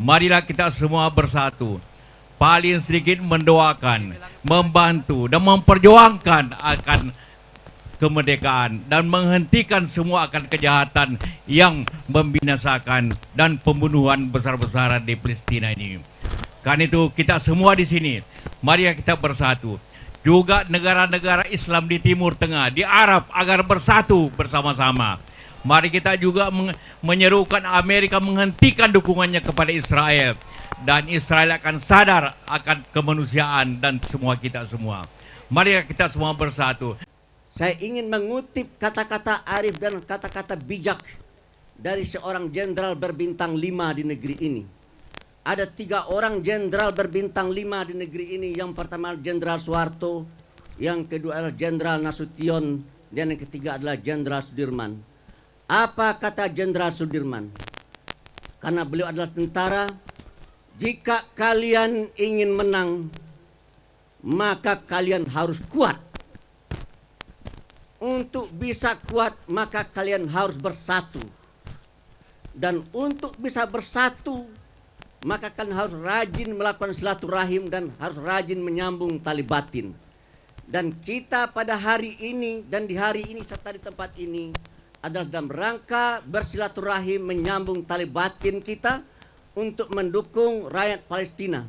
marilah kita semua bersatu. Paling sedikit mendoakan, membantu dan memperjuangkan akan kemerdekaan dan menghentikan semua akan kejahatan yang membinasakan dan pembunuhan besar-besaran di Palestina ini. Karena itu kita semua di sini, mari kita bersatu. Juga negara-negara Islam di Timur Tengah, di Arab agar bersatu bersama-sama. Mari kita juga menyerukan Amerika menghentikan dukungannya kepada Israel. Dan Israel akan sadar akan kemanusiaan dan semua kita semua. Mari kita semua bersatu. Saya ingin mengutip kata-kata arif dan kata-kata bijak dari seorang jenderal berbintang 5 di negeri ini. Ada 3 orang jenderal berbintang 5 di negeri ini. Yang pertama Jenderal Soeharto, yang kedua adalah Jenderal Nasution, dan yang ketiga adalah Jenderal Sudirman. Apa kata Jenderal Sudirman? Karena beliau adalah tentara, jika kalian ingin menang, maka kalian harus kuat. Untuk bisa kuat, maka kalian harus bersatu. Dan untuk bisa bersatu, maka kalian harus rajin melakukan silaturahim dan harus rajin menyambung tali batin. Dan kita pada hari ini dan di hari ini serta di tempat ini adalah dalam rangka bersilaturahim menyambung tali batin kita untuk mendukung rakyat Palestina.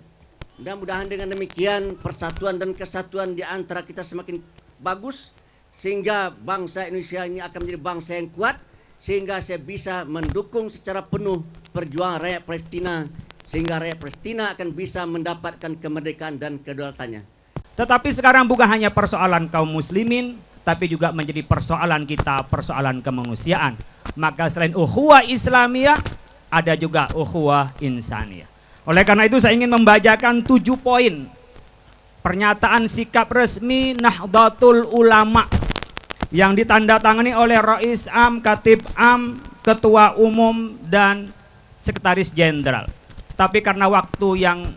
Mudah-mudahan dengan demikian persatuan dan kesatuan di antara kita semakin bagus, sehingga bangsa Indonesia ini akan menjadi bangsa yang kuat, sehingga saya bisa mendukung secara penuh perjuangan rakyat Palestina, sehingga rakyat Palestina akan bisa mendapatkan kemerdekaan dan kedaulatannya. Tetapi sekarang bukan hanya persoalan kaum muslimin, tapi juga menjadi persoalan kita, persoalan kemanusiaan. Maka selain ukhuwah Islamiyah, ada juga ukhuwah insaniyah. Oleh karena itu saya ingin membacakan 7 poin pernyataan sikap resmi Nahdlatul Ulama yang ditandatangani oleh Rais Am, Khatib Am, Ketua Umum, dan Sekretaris Jenderal. Tapi karena waktu yang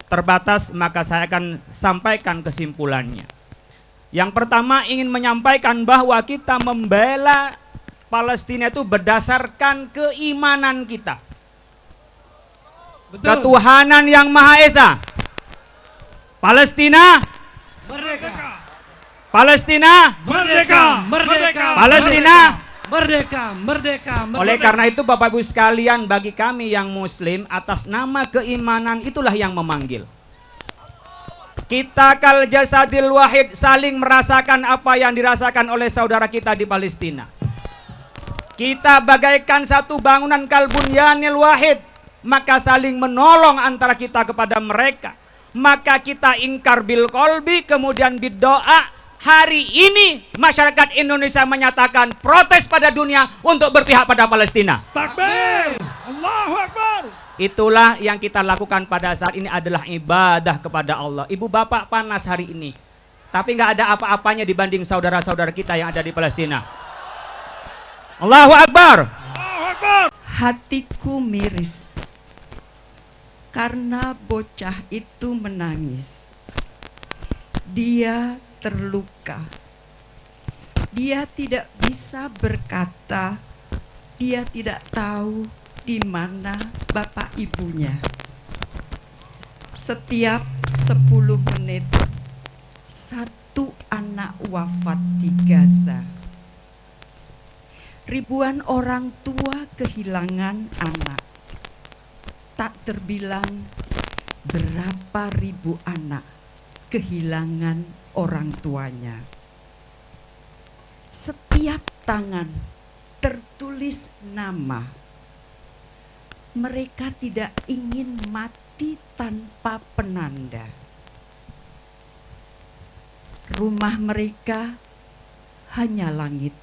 terbatas, maka saya akan sampaikan kesimpulannya. Yang pertama ingin menyampaikan bahwa kita membela Palestina itu berdasarkan keimanan kita. Betul. Ketuhanan yang Maha Esa. Palestina merdeka. Palestina merdeka. Merdeka. Palestina merdeka. Merdeka. Merdeka. Oleh karena itu Bapak Ibu sekalian, bagi kami yang muslim, atas nama keimanan itulah yang memanggil. Kita kal jasadil wahid, saling merasakan apa yang dirasakan oleh saudara kita di Palestina. Kita bagaikan satu bangunan kal bunyanil wahid, maka saling menolong antara kita kepada mereka. Maka kita ingkar bil kolbi, kemudian berdoa. Hari ini masyarakat Indonesia menyatakan protes pada dunia untuk berpihak pada Palestina. Takbir! Allahu Akbar! Itulah yang kita lakukan pada saat ini, adalah ibadah kepada Allah. Ibu bapak panas hari ini, tapi nggak ada apa-apanya dibanding saudara-saudara kita yang ada di Palestina. Allahu Akbar! Allahu Akbar! Hatiku miris karena bocah itu menangis. Dia terluka. Dia tidak bisa berkata, dia tidak tahu di mana bapak ibunya. Setiap 10 menit, 1 anak wafat di Gaza. Ribuan orang tua kehilangan anak. Tak terbilang berapa ribu anak kehilangan orang tuanya. Setiap tangan tertulis nama. Mereka tidak ingin mati tanpa penanda. Rumah mereka hanya langit.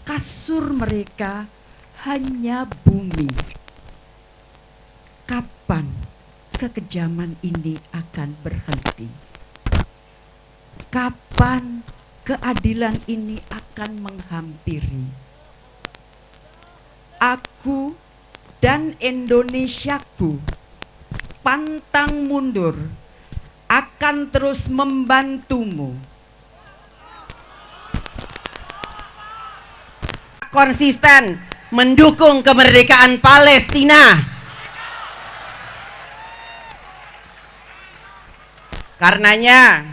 Kasur mereka hanya bumi. Kapan kekejaman ini akan berhenti? Kapan keadilan ini akan menghampiri? Aku dan Indonesiaku pantang mundur, akan terus membantumu. Konsisten mendukung kemerdekaan Palestina. Karenanya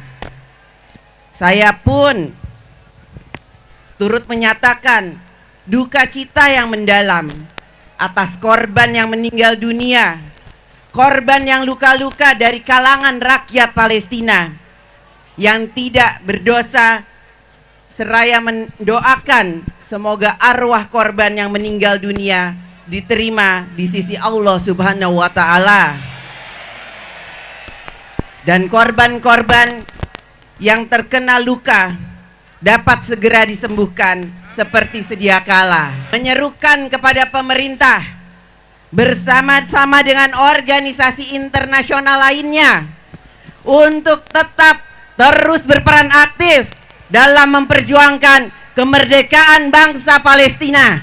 saya pun turut menyatakan duka cita yang mendalam atas korban yang meninggal dunia, korban yang luka-luka dari kalangan rakyat Palestina yang tidak berdosa, seraya mendoakan semoga arwah korban yang meninggal dunia diterima di sisi Allah Subhanahu wa Ta'ala, dan korban-korban yang terkena luka dapat segera disembuhkan seperti sedia kala. Menyerukan kepada pemerintah bersama-sama dengan organisasi internasional lainnya untuk tetap terus berperan aktif dalam memperjuangkan kemerdekaan bangsa Palestina.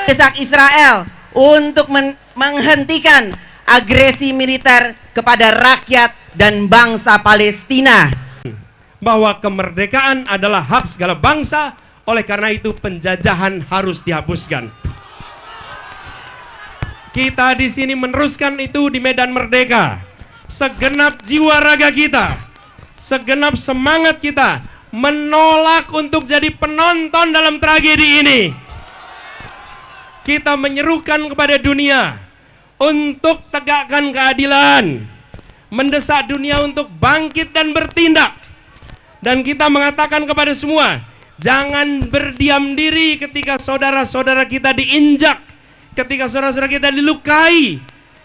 Desak Israel untuk menghentikan agresi militer kepada rakyat dan bangsa Palestina. Bahwa kemerdekaan adalah hak segala bangsa, oleh karena itu penjajahan harus dihapuskan. Kita di sini meneruskan itu di medan merdeka. Segenap jiwa raga kita, segenap semangat kita menolak untuk jadi penonton dalam tragedi ini. Kita menyerukan kepada dunia untuk tegakkan keadilan, mendesak dunia untuk bangkit dan bertindak. Dan kita mengatakan kepada semua, jangan berdiam diri ketika saudara-saudara kita diinjak, ketika saudara-saudara kita dilukai,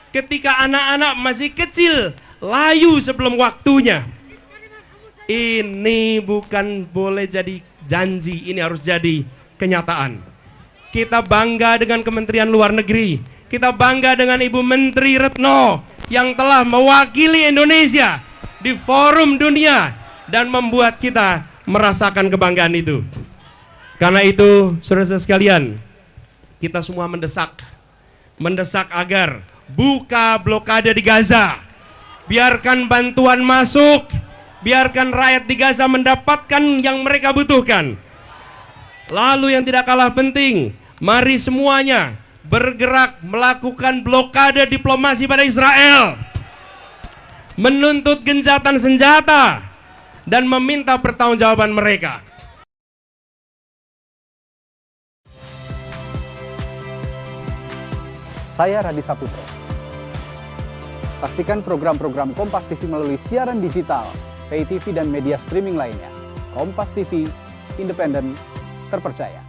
ketika anak-anak masih kecil layu sebelum waktunya. Ini bukan boleh jadi janji, ini harus jadi kenyataan. Kita bangga dengan Kementerian Luar Negeri, kita bangga dengan Ibu Menteri Retno yang telah mewakili Indonesia di forum dunia dan membuat kita merasakan kebanggaan itu. Karena itu, saudara-saudara sekalian, kita semua mendesak agar buka blokade di Gaza, biarkan bantuan masuk, biarkan rakyat di Gaza mendapatkan yang mereka butuhkan. Lalu yang tidak kalah penting, mari semuanya bergerak melakukan blokade diplomasi pada Israel, menuntut gencatan senjata dan meminta pertanggungjawaban mereka. Saya Radhi Saputro. Saksikan program-program Kompas TV melalui siaran digital, pay TV dan media streaming lainnya. Kompas TV, independen, terpercaya.